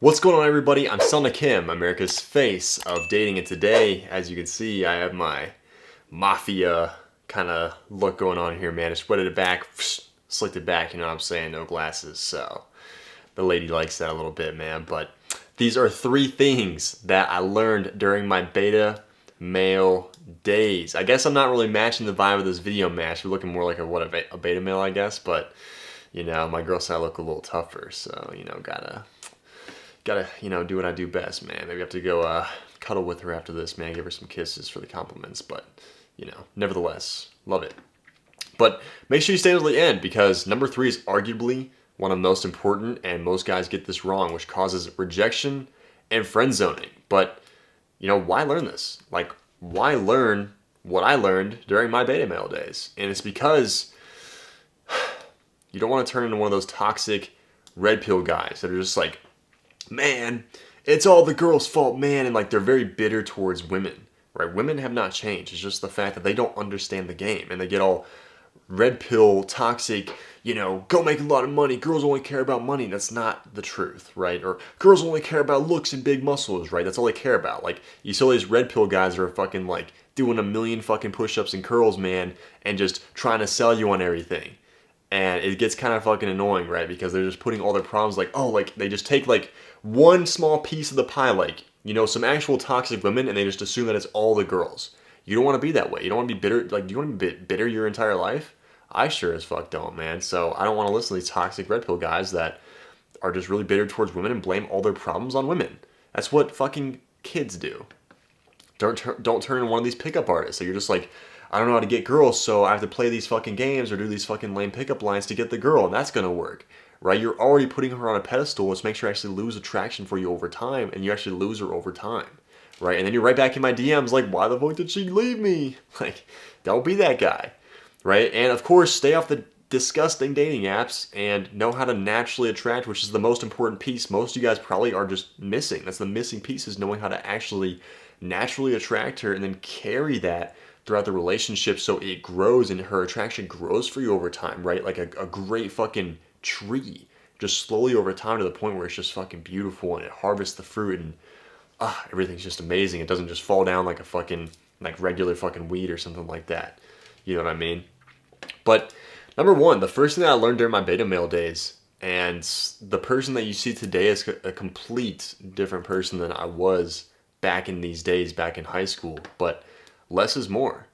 What's going on, everybody? I'm Selna Kim, America's face of dating, and today, as you can see, I have my mafia kind of look going on here, man. I sweated it back, slicked it back, you know what I'm saying? No glasses, so the lady likes that a little bit, man. But these are three things that I learned during my beta male days. I guess I'm not really matching the vibe of this video match. We're looking more like a beta male, I guess, but you know, my girl said I look a little tougher, so you know, gotta do what I do best, man. Maybe I have to go cuddle with her after this, man. Give her some kisses for the compliments, but you know, nevertheless, love it. But make sure you stay until the end, because number 3 is arguably one of the most important, and most guys get this wrong, which causes rejection and friend zoning. But you know, why learn this? Like, why learn what I learned during my beta male days? And it's because you don't want to turn into one of those toxic red pill guys that are just like, man, it's all the girl's fault, man, and like they're very bitter towards women, right? Women have not changed. It's just the fact that they don't understand the game, and they get all red pill, toxic, you know, go make a lot of money, girls only care about money. That's not the truth, right? Or girls only care about looks and big muscles, right? That's all they care about. Like, you see all these red pill guys that are fucking like doing a million fucking push-ups and curls, man, and just trying to sell you on everything. And it gets kind of fucking annoying, right? Because they're just putting all their problems, like, oh, like, they just take, like, one small piece of the pie, like, you know, some actual toxic women, and they just assume that it's all the girls. You don't want to be that way. You don't want to be bitter. Like, do you want to be bitter your entire life? I sure as fuck don't, man. So I don't want to listen to these toxic red pill guys that are just really bitter towards women and blame all their problems on women. That's what fucking kids do. Don't turn into one of these pickup artists. So you're just like, I don't know how to get girls, so I have to play these fucking games or do these fucking lame pickup lines to get the girl, and that's gonna work, right? You're already putting her on a pedestal, which makes her actually lose attraction for you over time, and you actually lose her over time, right? And then you're right back in my DMs like, why the fuck did she leave me? Like, don't be that guy, right? And of course, stay off the disgusting dating apps and know how to naturally attract, which is the most important piece most of you guys probably are just missing. That's the missing piece, is knowing how to actually naturally attract her and then carry that throughout the relationship so it grows and her attraction grows for you over time, right? Like a great fucking tree, just slowly over time to the point where it's just fucking beautiful and it harvests the fruit and everything's just amazing. It doesn't just fall down like a fucking, like regular fucking weed or something like that. You know what I mean? But number 1, the first thing that I learned during my beta male days, and the person that you see today is a complete different person than I was back in these days, back in high school, but less is more.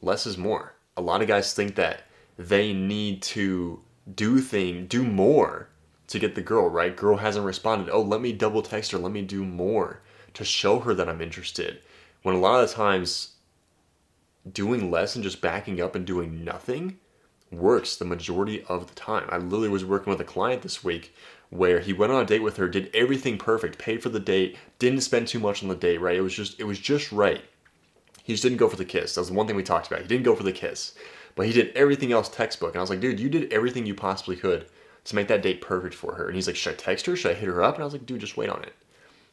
Less is more. A lot of guys think that they need to do more to get the girl, right? Girl hasn't responded. Oh, let me double text her. Let me do more to show her that I'm interested. When a lot of the times, doing less and just backing up and doing nothing works the majority of the time. I literally was working with a client this week where he went on a date with her, did everything perfect, paid for the date, didn't spend too much on the date, right? It was just right. He just didn't go for the kiss. That was the one thing we talked about. He didn't go for the kiss. But he did everything else textbook. And I was like, dude, you did everything you possibly could to make that date perfect for her. And he's like, should I text her? Should I hit her up? And I was like, dude, just wait on it.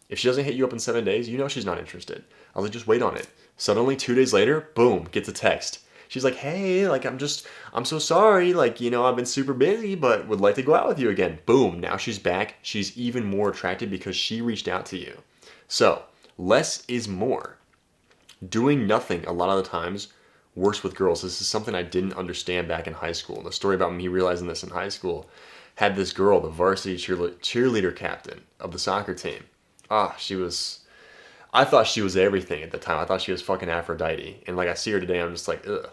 If she doesn't hit you up in 7 days, you know she's not interested. I was like, just wait on it. Suddenly, 2 days later, boom, gets a text. She's like, hey, like, I'm so sorry. Like, you know, I've been super busy, but would like to go out with you again. Boom, now she's back. She's even more attracted because she reached out to you. So, less is more. Doing nothing a lot of the times works with girls. This is something I didn't understand back in high school. And the story about me realizing this in high school had this girl, the varsity cheerleader captain of the soccer team. I thought she was everything at the time. I thought she was fucking Aphrodite. And like, I see her today, I'm just like, ugh.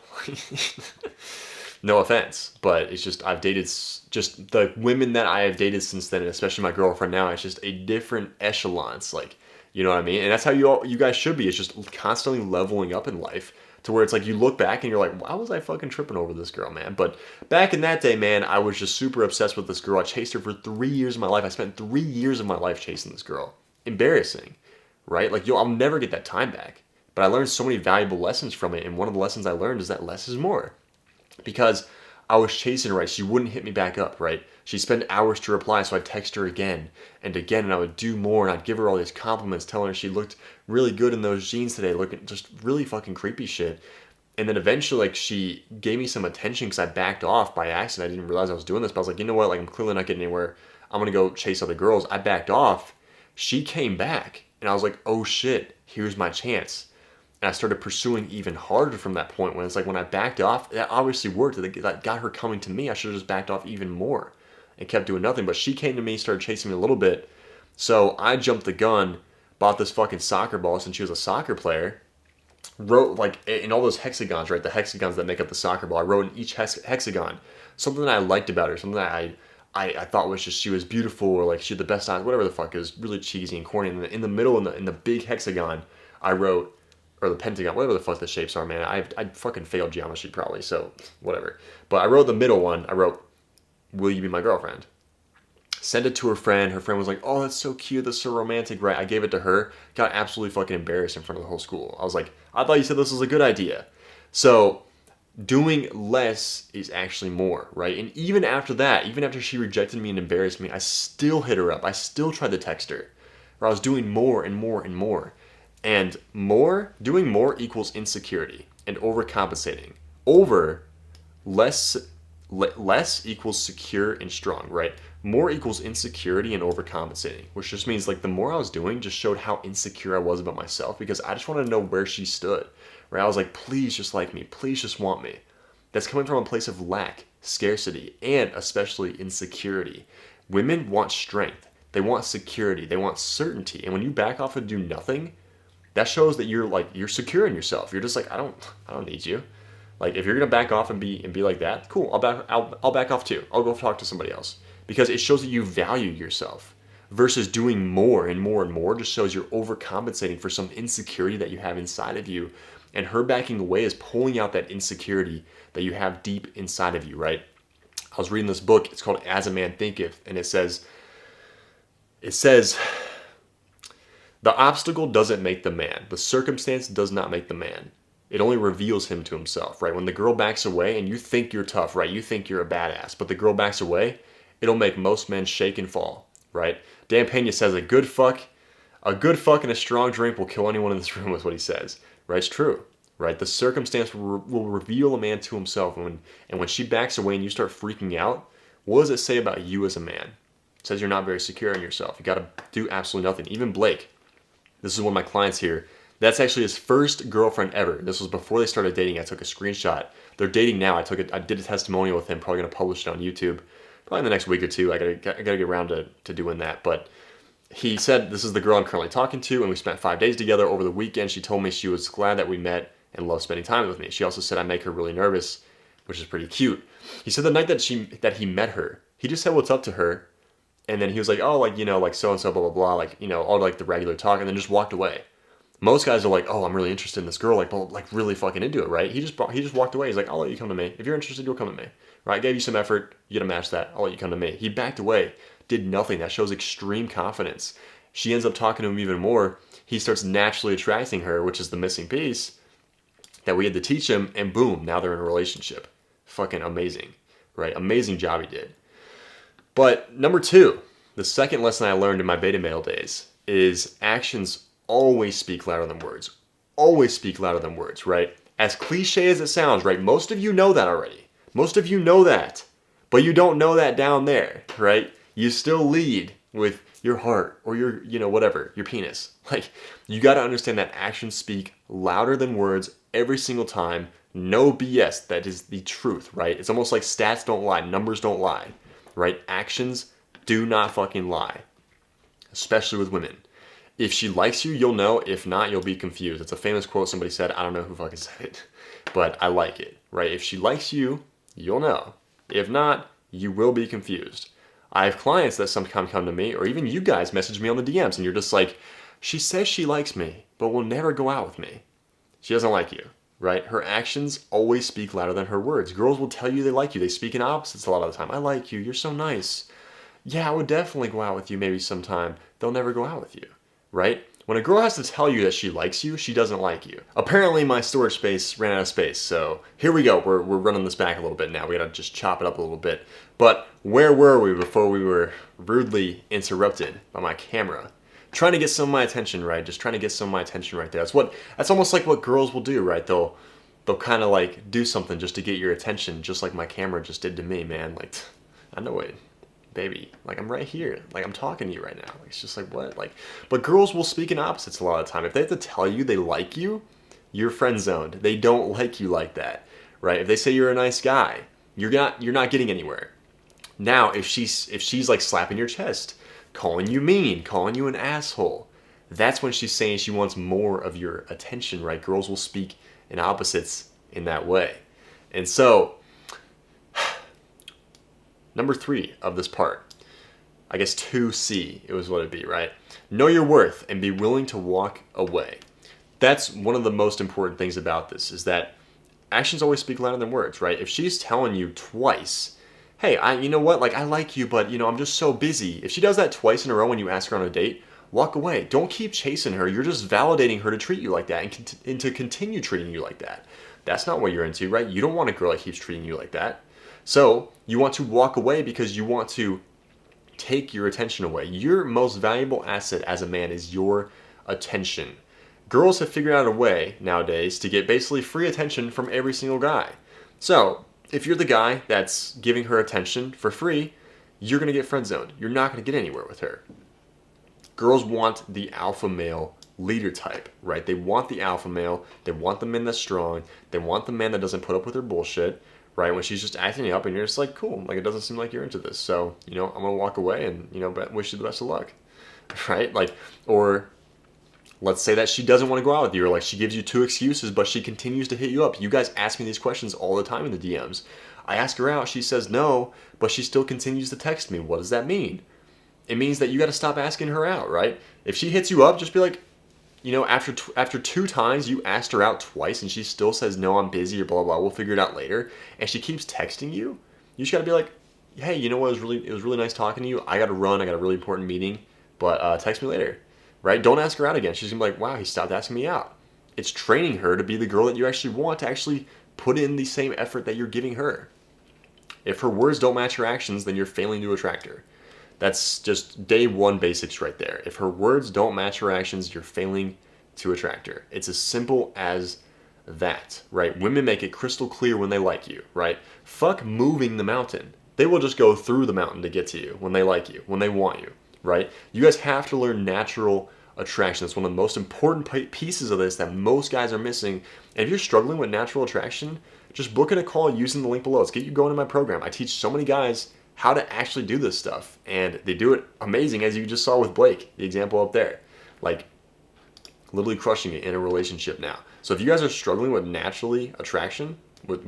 No offense, but it's just, I've dated just the women that I have dated since then, and especially my girlfriend now, it's just a different echelon. It's like, you know what I mean? And that's how you guys should be. It's just constantly leveling up in life to where it's like you look back and you're like, why was I fucking tripping over this girl, man? But back in that day, man, I was just super obsessed with this girl. I chased her for 3 years of my life. I spent 3 years of my life chasing this girl. Embarrassing, right? Like, I'll never get that time back. But I learned so many valuable lessons from it. And one of the lessons I learned is that less is more. Because I was chasing her, right? She wouldn't hit me back up, right? She'd spend hours to reply, so I'd text her again and again, and I would do more, and I'd give her all these compliments, telling her she looked really good in those jeans today, looking just really fucking creepy shit. And then eventually, like, she gave me some attention because I backed off by accident. I didn't realize I was doing this, but I was like, you know what? Like, I'm clearly not getting anywhere. I'm going to go chase other girls. I backed off, she came back, and I was like, oh shit, here's my chance. And I started pursuing even harder from that point. When it's like, when I backed off, that obviously worked. That got her coming to me. I should have just backed off even more and kept doing nothing. But she came to me, started chasing me a little bit. So I jumped the gun, bought this fucking soccer ball since she was a soccer player. Wrote, like, in all those hexagons, right? The hexagons that make up the soccer ball. I wrote in each hexagon something that I liked about her, something that I thought was just, she was beautiful, or like she had the best eyes, whatever the fuck. It was really cheesy and corny. And in the middle, in the big hexagon, I wrote, or the pentagon, whatever the fuck the shapes are, man. I fucking failed geometry probably, so whatever. But I wrote the middle one. I wrote, will you be my girlfriend? Sent it to her friend. Her friend was like, oh, that's so cute. That's so romantic, right? I gave it to her. Got absolutely fucking embarrassed in front of the whole school. I was like, I thought you said this was a good idea. So doing less is actually more, right? And even after that, even after she rejected me and embarrassed me, I still hit her up. I still tried to text her. Or I was doing more and more and more. And doing more equals insecurity and overcompensating. Less equals secure and strong, right? More equals insecurity and overcompensating, which just means, like, the more I was doing just showed how insecure I was about myself, because I just wanted to know where she stood, right? I was like, please just like me, please just want me. That's coming from a place of lack, scarcity, and especially insecurity. Women want strength, they want security, they want certainty, and when you back off and do nothing, that shows that you're secure in yourself. You're just like, I don't need you. Like, if you're gonna back off and be like that, cool. I'll back off too. I'll go talk to somebody else, because it shows that you value yourself. Versus doing more and more and more just shows you're overcompensating for some insecurity that you have inside of you. And her backing away is pulling out that insecurity that you have deep inside of you, right? I was reading this book. It's called As a Man Thinketh, and it says, the obstacle doesn't make the man. The circumstance does not make the man. It only reveals him to himself, right? When the girl backs away and you think you're tough, right? You think you're a badass, but the girl backs away, it'll make most men shake and fall, right? Dan Pena says a good fuck and a strong drink will kill anyone in this room, is what he says, right? It's true, right? The circumstance will reveal a man to himself. And when she backs away and you start freaking out, what does it say about you as a man? It says you're not very secure in yourself. You got to do absolutely nothing. Even Blake, this is one of my clients here. That's actually his first girlfriend ever. This was before they started dating. I took a screenshot. They're dating now. I did a testimonial with him. Probably gonna publish it on YouTube, probably in the next week or two. I gotta get around to doing that. But he said, this is the girl I'm currently talking to, and we spent 5 days together over the weekend. She told me she was glad that we met and loved spending time with me. She also said I make her really nervous, which is pretty cute. He said the night that he met her, he just said what's up to her, and then he was like, oh, like, like so and so, blah blah blah, like, all like the regular talk, and then just walked away. Most guys are like, oh, I'm really interested in this girl, like really fucking into it, right? He just walked away. He's like, I'll let you come to me. If you're interested, you'll come to me, right? I gave you some effort. You gotta match that. I'll let you come to me. He backed away, did nothing. That shows extreme confidence. She ends up talking to him even more. He starts naturally attracting her, which is the missing piece that we had to teach him, and boom, now they're in a relationship. Fucking amazing, right? Amazing job he did. But number 2, the second lesson I learned in my beta male days is actions always speak louder than words. Always speak louder than words, right? As cliche as it sounds, right? Most of you know that already. Most of you know that. But you don't know that down there, right? You still lead with your heart or your, whatever, your penis. Like, you got to understand that actions speak louder than words every single time. No BS. That is the truth, right? It's almost like stats don't lie. Numbers don't lie, right? Actions do not fucking lie, especially with women. If she likes you, you'll know. If not, you'll be confused. It's a famous quote somebody said. I don't know who fucking said it, but I like it, right? If she likes you, you'll know. If not, you will be confused. I have clients that sometimes come to me, or even you guys message me on the DMs, and you're just like, she says she likes me, but will never go out with me. She doesn't like you, right? Her actions always speak louder than her words. Girls will tell you they like you. They speak in opposites a lot of the time. I like you. You're so nice. Yeah, I would definitely go out with you maybe sometime. They'll never go out with you. Right? When a girl has to tell you that she likes you, she doesn't like you. Apparently my storage space ran out of space, so here we go. We're running this back a little bit now. We gotta just chop it up a little bit. But where were we before we were rudely interrupted by my camera? Trying to get some of my attention, right? Just trying to get some of my attention right there. That's almost like what girls will do, right? They'll kind of like do something just to get your attention, just like my camera just did to me, man. Like, I know it. baby, like I'm right here, like I'm talking to you right now. Like, it's just like, what? Like, but girls will speak in opposites a lot of the time. If they have to tell you they like you, you're friend zoned. They don't like you like that, right? If they say you're a nice guy, you're not getting anywhere. Now, if she's like slapping your chest, calling you mean, calling you an asshole, that's when she's saying she wants more of your attention, right? Girls will speak in opposites in that way. And so, number 3 of this part, I guess 2C, it was what it'd be, right? Know your worth and be willing to walk away. That's one of the most important things about this, is that actions always speak louder than words, right? If she's telling you twice, hey, you know what, like I like you, but I'm just so busy. If she does that twice in a row when you ask her on a date, walk away. Don't keep chasing her. You're just validating her to treat you like that and to continue treating you like that. That's not what you're into, right? You don't want a girl that keeps treating you like that. So you want to walk away because you want to take your attention away. Your most valuable asset as a man is your attention. Girls have figured out a way nowadays to get basically free attention from every single guy. So if you're the guy that's giving her attention for free, you're going to get friend zoned. You're not going to get anywhere with her. Girls want the alpha male leader type, right? They want the alpha male. They want the man that's strong. They want the man that doesn't put up with her bullshit, right? When she's just acting up and you're just like, cool, like it doesn't seem like you're into this. So, I'm going to walk away and, wish you the best of luck, right? Like, or let's say that she doesn't want to go out with you, or like she gives you 2 excuses, but she continues to hit you up. You guys ask me these questions all the time in the DMs. I ask her out, she says no, but she still continues to text me. What does that mean? It means that you got to stop asking her out, right? If she hits you up, just be like, after 2 times you asked her out twice and she still says no, I'm busy, or blah blah, we'll figure it out later, and she keeps texting you, you just got to be like, hey, you know what? It was really nice talking to you. I got to run. I got a really important meeting, but text me later. Right? Don't ask her out again. She's going to be like, wow, he stopped asking me out. It's training her to be the girl that you actually want, to actually put in the same effort that you're giving her. If her words don't match her actions, then you're failing to attract her. That's just day 1 basics right there. If her words don't match her actions, you're failing to attract her. It's as simple as that, right? Women make it crystal clear when they like you, right? Fuck moving the mountain. They will just go through the mountain to get to you when they like you, when they want you, right? You guys have to learn natural attraction. It's one of the most important pieces of this that most guys are missing. And if you're struggling with natural attraction, just book in a call using the link below. Let's get you going in my program. I teach so many guys how to actually do this stuff, and they do it amazing, as you just saw with Blake, the example up there. Like, literally crushing it in a relationship now. So if you guys are struggling with natural attraction, book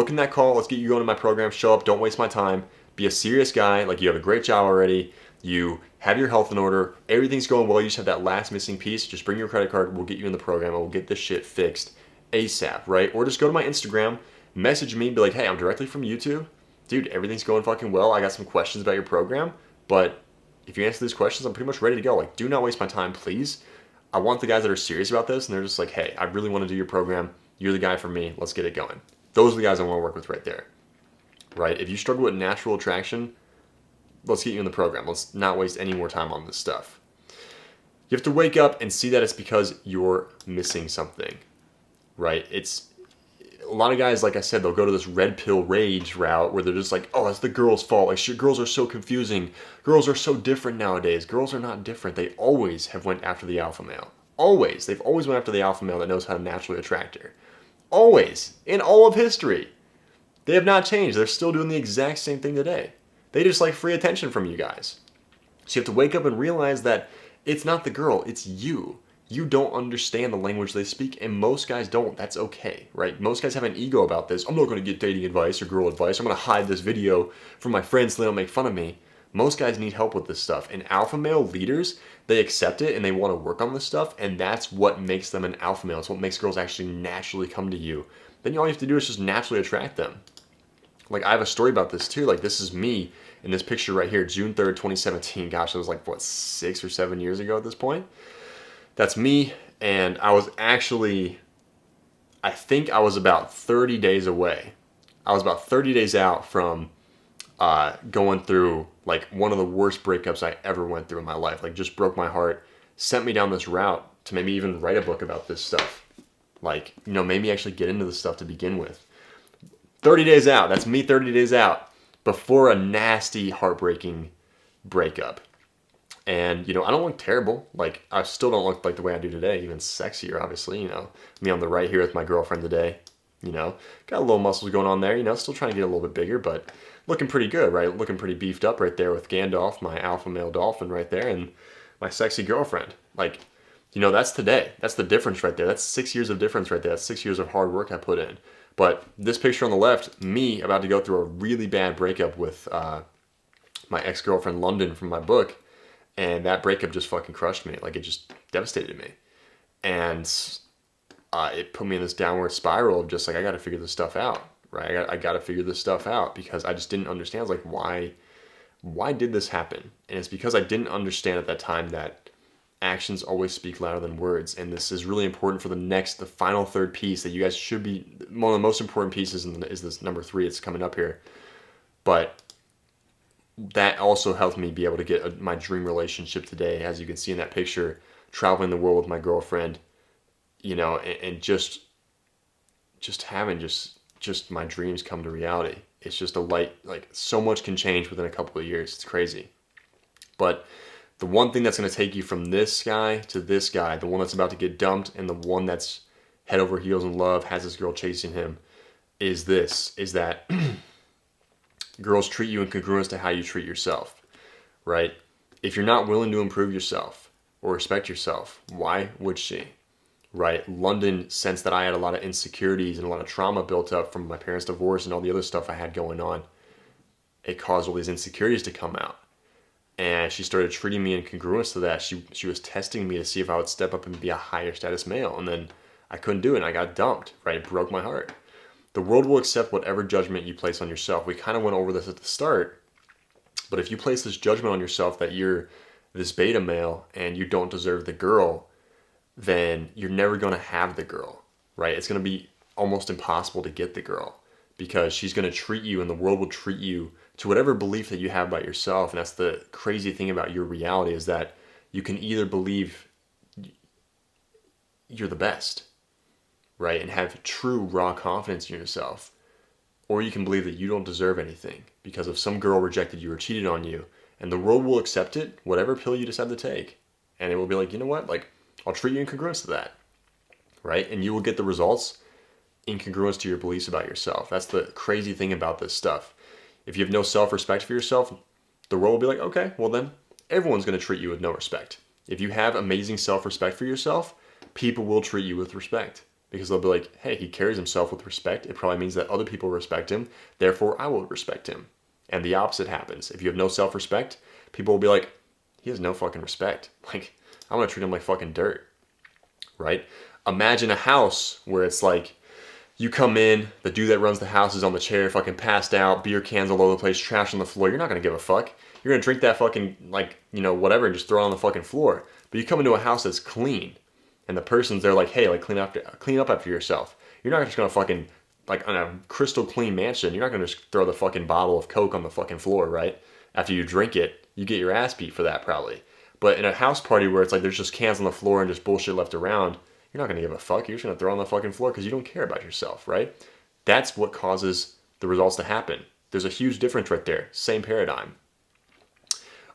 in that call. Let's get you going in my program. Show up. Don't waste my time. Be a serious guy. Like, you have a great job already. You have your health in order. Everything's going well. You just have that last missing piece. Just bring your credit card. We'll get you in the program, and we'll get this shit fixed ASAP, right? Or just go to my Instagram, message me, be like, hey, I'm directly from YouTube. Dude, everything's going fucking well. I got some questions about your program, but if you answer these questions, I'm pretty much ready to go. Like, do not waste my time, please. I want the guys that are serious about this, and they're just like, hey, I really want to do your program. You're the guy for me. Let's get it going. Those are the guys I want to work with right there, right? If you struggle with natural attraction, let's get you in the program. Let's not waste any more time on this stuff. You have to wake up and see that it's because you're missing something, right? A lot of guys, like I said, they'll go to this red pill rage route where they're just like, oh, that's the girl's fault. Like, shit, girls are so confusing. Girls are so different nowadays. Girls are not different. They always have went after the alpha male. Always. They've always went after the alpha male that knows how to naturally attract her. Always. In all of history. They have not changed. They're still doing the exact same thing today. They just like free attention from you guys. So you have to wake up and realize that it's not the girl, it's you. You don't understand the language they speak, and most guys don't. That's okay, right? Most guys have an ego about this. I'm not going to get dating advice or girl advice. I'm going to hide this video from my friends so they don't make fun of me. Most guys need help with this stuff. And alpha male leaders, they accept it and they want to work on this stuff, and that's what makes them an alpha male. It's what makes girls actually naturally come to you. Then all you have to do is just naturally attract them. Like, I have a story about this too. Like, this is me in this picture right here, June 3rd, 2017. Gosh, it was like, what, 6 or 7 years ago at this point? That's me, and I was actually, I think I was about 30 days away. I was about 30 days out from going through like one of the worst breakups I ever went through in my life. Like, just broke my heart, sent me down this route to maybe even write a book about this stuff. Like, made me actually get into this stuff to begin with. 30 days out, that's me 30 days out. before a nasty, heartbreaking breakup. And, you know, I don't look terrible. Like, I still don't look like the way I do today, even sexier, obviously, you know. Me on the right here with my girlfriend today, you know. Got a little muscles going on there, you know, still trying to get a little bit bigger, but looking pretty good, right? Looking pretty beefed up right there with Gandalf, my alpha male dolphin right there, and my sexy girlfriend. Like, you know, that's today. That's the difference right there. That's 6 years of difference right there. That's 6 years of hard work I put in. But this picture on the left, me about to go through a really bad breakup with my ex-girlfriend London from my book. And that breakup just fucking crushed me. Like, it just devastated me. And it put me in this downward spiral of just like, I got to figure this stuff out, right? I got to figure this stuff out because I just didn't understand. I was like, why did this happen? And it's because I didn't understand at that time that actions always speak louder than words. And this is really important for the final third piece that you guys should be, one of the most important pieces is this number 3. It's coming up here. But that also helped me be able to get my dream relationship today, as you can see in that picture, traveling the world with my girlfriend, you know, and just having just my dreams come to reality. It's just a light, like, so much can change within a couple of years. It's crazy. But the one thing that's going to take you from this guy to this guy, the one that's about to get dumped and the one that's head over heels in love, has this girl chasing him, is that girls treat you in congruence to how you treat yourself, right? If you're not willing to improve yourself or respect yourself, why would she, right? London sensed that I had a lot of insecurities and a lot of trauma built up from my parents' divorce and all the other stuff I had going on. It caused all these insecurities to come out. And she started treating me in congruence to that. She was testing me to see if I would step up and be a higher status male. And then I couldn't do it and I got dumped, right? It broke my heart. The world will accept whatever judgment you place on yourself. We kind of went over this at the start, but if you place this judgment on yourself that you're this beta male and you don't deserve the girl, then you're never going to have the girl, right? It's going to be almost impossible to get the girl because she's going to treat you and the world will treat you to whatever belief that you have about yourself. And that's the crazy thing about your reality, is that you can either believe you're the best, right, and have true raw confidence in yourself, or you can believe that you don't deserve anything because if some girl rejected you or cheated on you, and the world will accept it, whatever pill you decide to take, and it will be like, you know what, like, I'll treat you in congruence to that, right? And you will get the results in congruence to your beliefs about yourself. That's the crazy thing about this stuff. If you have no self-respect for yourself, the world will be like, okay, well then everyone's going to treat you with no respect. If you have amazing self-respect for yourself, people will treat you with respect. Because they'll be like, hey, he carries himself with respect. It probably means that other people respect him. Therefore, I will respect him. And the opposite happens. If you have no self-respect, people will be like, he has no fucking respect. Like, I'm going to treat him like fucking dirt. Right? Imagine a house where it's like, you come in, the dude that runs the house is on the chair, fucking passed out, beer cans all over the place, trash on the floor. You're not going to give a fuck. You're going to drink that fucking, like, you know, whatever, and just throw it on the fucking floor. But you come into a house that's clean. And the person's there like, hey, like, clean up after yourself. You're not just gonna fucking, like, on a crystal clean mansion, you're not gonna just throw the fucking bottle of Coke on the fucking floor, right? After you drink it, you get your ass beat for that probably. But in a house party where it's like there's just cans on the floor and just bullshit left around, you're not gonna give a fuck. You're just gonna throw it on the fucking floor because you don't care about yourself, right? That's what causes the results to happen. There's a huge difference right there. Same paradigm.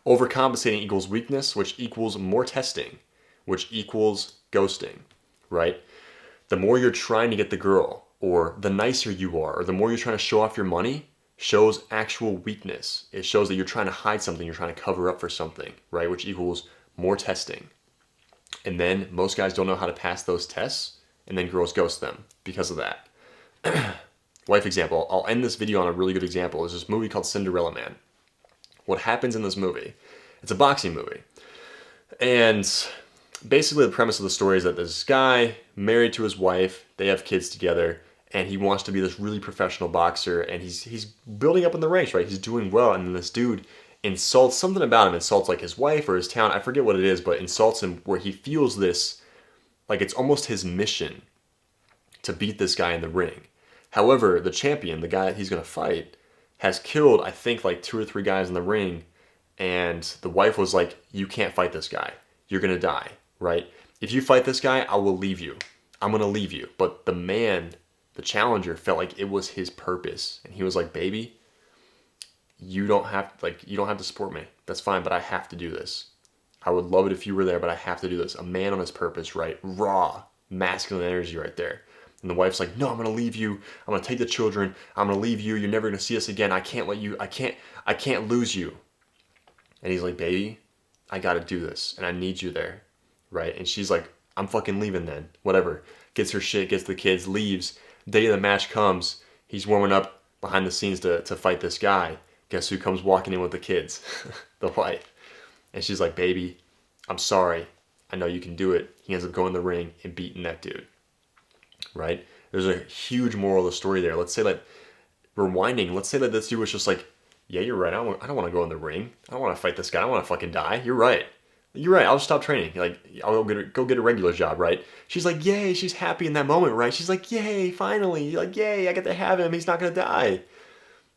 Overcompensating equals weakness, which equals more testing, which equals ghosting, right? The more you're trying to get the girl, or the nicer you are, or the more you're trying to show off your money, shows actual weakness. It shows that you're trying to hide something, you're trying to cover up for something, right? Which equals more testing. And then most guys don't know how to pass those tests, and then girls ghost them because of that. Life example. I'll end this video on a really good example. There's this movie called Cinderella Man. What happens in this movie? It's a boxing movie. And basically the premise of the story is that this guy, married to his wife, they have kids together, and he wants to be this really professional boxer, and he's building up in the ranks, right? He's doing well, and then this dude insults something about him, insults like his wife or his town, I forget what it is, but insults him where he feels this, like it's almost his mission to beat this guy in the ring. However, the champion, the guy that he's going to fight, has killed, I think, like 2 or 3 guys in the ring, and the wife was like, you can't fight this guy. You're going to die. Right? If you fight this guy, I will leave you. I'm going to leave you. But the man, the challenger, felt like it was his purpose. And he was like, baby, you don't have to support me. That's fine, but I have to do this. I would love it if you were there, but I have to do this. A man on his purpose, right? Raw, masculine energy right there. And the wife's like, no, I'm gonna leave you. I'm gonna take the children. I'm gonna leave you. You're never gonna see us again. I can't let you, I can't lose you. And he's like, baby, I gotta do this. And I need you there, right? And she's like, I'm fucking leaving then. Whatever. Gets her shit, gets the kids, leaves. Day of the match comes. He's warming up behind the scenes to fight this guy. Guess who comes walking in with the kids? The wife. And she's like, baby, I'm sorry. I know you can do it. He ends up going in the ring and beating that dude. Right? There's a huge moral of the story there. Let's say that, rewinding, let's say that this dude was just like, yeah, you're right. I don't want to go in the ring. I don't want to fight this guy. I don't want to fucking die. You're right. You're right. I'll just stop training. Like, I'll go get a regular job, right? She's like, yay. She's happy in that moment, right? She's like, yay, finally. Like, yay, I get to have him. He's not going to die.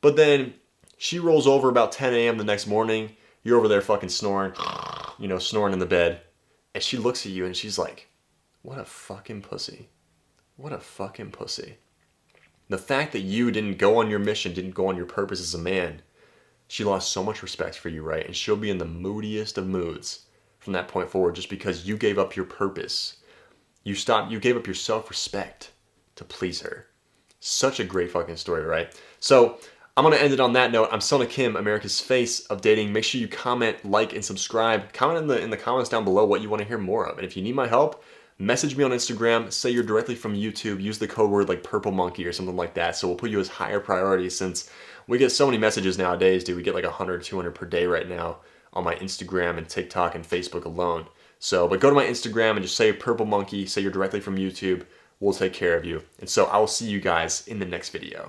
But then she rolls over about 10 a.m. the next morning. You're over there fucking snoring, snoring in the bed. And she looks at you and she's like, what a fucking pussy. What a fucking pussy. The fact that you didn't go on your mission, didn't go on your purpose as a man, she lost so much respect for you, right? And she'll be in the moodiest of moods from that point forward just because you gave up your purpose. You gave up your self-respect to please her. Such a great fucking story, right? So I'm going to end it on that note. I'm Sona Kim, America's face of dating. Make sure you comment, like, and subscribe. Comment in the comments down below what you want to hear more of. And if you need my help, message me on Instagram. Say you're directly from YouTube. Use the code word like purple monkey or something like that. So we'll put you as higher priority since we get so many messages nowadays, dude. We get like 100, 200 per day right now on my Instagram and TikTok and Facebook alone. So, but go to my Instagram and just say purple monkey. Say you're directly from YouTube. We'll take care of you. And so I will see you guys in the next video.